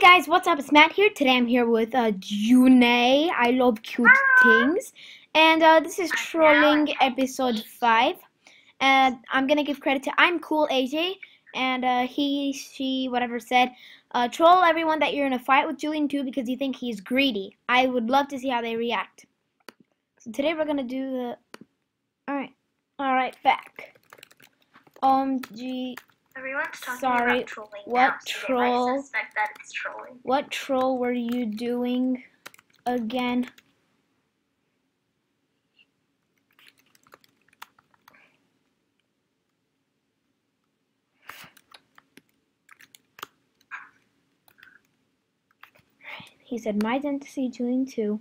Guys, what's up? It's Matt here. Today I'm here with June. I love cute things. And this is trolling episode 5. And I'm gonna give credit to I'm Cool AJ. And he, she, whatever said, troll everyone that you're in a fight with Julian2 because you think he's greedy. I would love to see how they react. So today we're gonna do the... Alright, back. Everyone's talking Sorry, about trolling what now, so troll? they might suspect that it's trolling. What troll were you doing again? He said, my identity Julian2.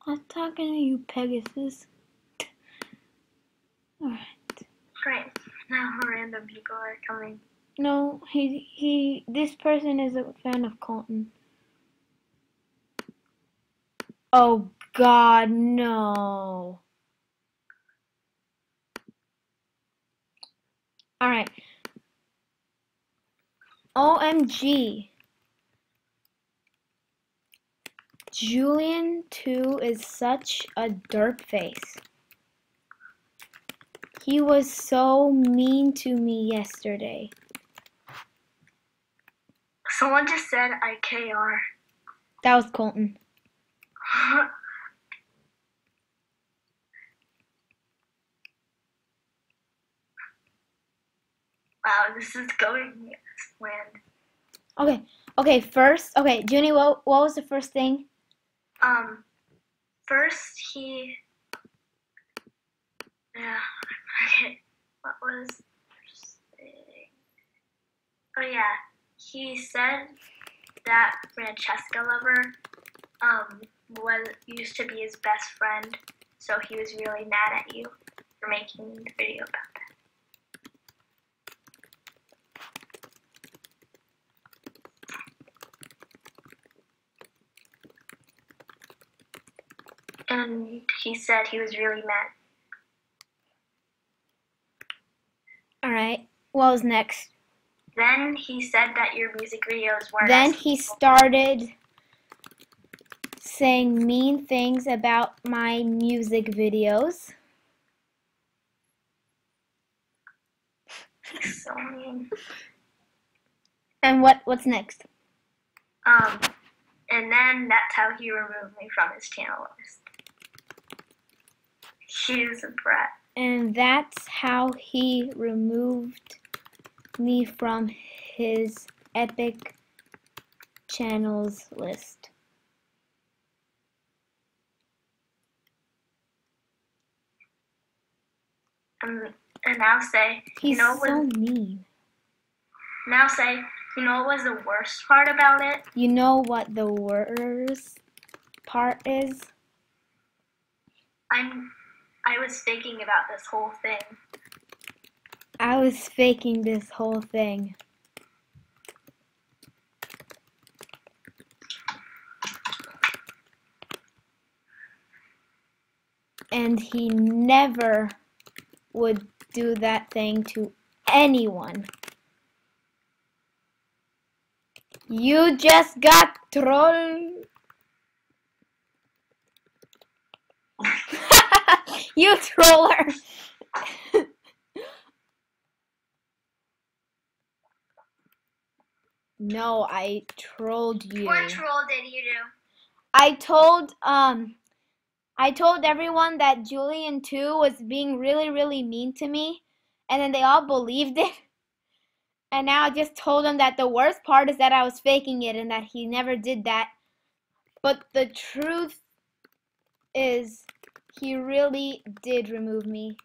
I'm talking to you, Pegasus. Alright. Great. Now random people are coming. No, this person is a fan of Colton. Oh God, no. Alright. OMG. Julian2 is such a derp face. He was so mean to me yesterday. Someone just said IKR. That was Colton. Wow, this is going land. Okay, first, Junie, what was the first thing? First okay, what was the first thing? Oh yeah, he said that Francesca lover, used to be his best friend, so he was really mad at you for making the video about that. And he said he was really mad. Alright, what was next? Then he said that your music videos weren't. Then he started saying mean things about my music videos. He's so mean. And what's next? And then that's how he removed me from his channel list. He's a brat. And that's how he removed me from his epic channels list. And now say, He's so mean. Now say, you know what was the worst part about it? You know what the worst part is? I was thinking about this whole thing. I was faking this whole thing. And he never would do that thing to anyone. You just got trolled. You troller. No, I trolled you. What troll did you do? I told everyone that Julian2 was being really, really mean to me, and then they all believed it. And now I just told them that the worst part is that I was faking it and that he never did that. But the truth is, he really did remove me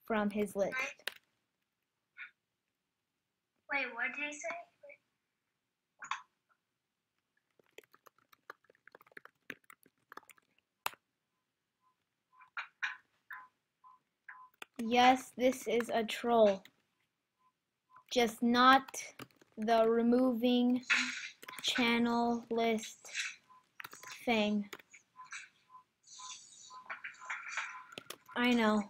from his list. Wait, what did he say? Yes, this is a troll. just not the removing channel list thing. I know.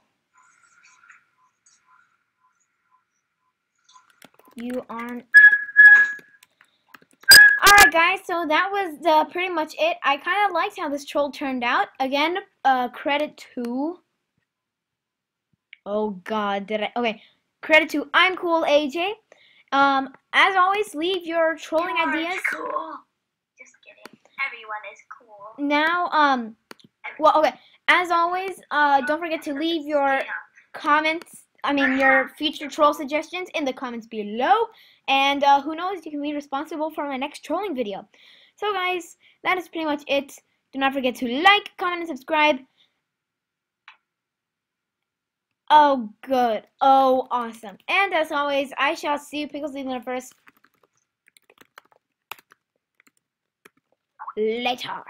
You aren't. Alright guys, so that was pretty much it. I kind of liked how this troll turned out. Again, credit to... Oh god, did I... Okay, credit to I'm Cool AJ. As always, leave your trolling ideas. Cool. Just kidding. Everyone is cool. Now, well, okay. As always, don't forget to leave your comments, your future troll suggestions in the comments below. And who knows, you can be responsible for my next trolling video. So guys, that is pretty much it. Do not forget to like, comment, and subscribe. Oh, good. Oh, awesome. And as always, I shall see you Pickles in the first. Later.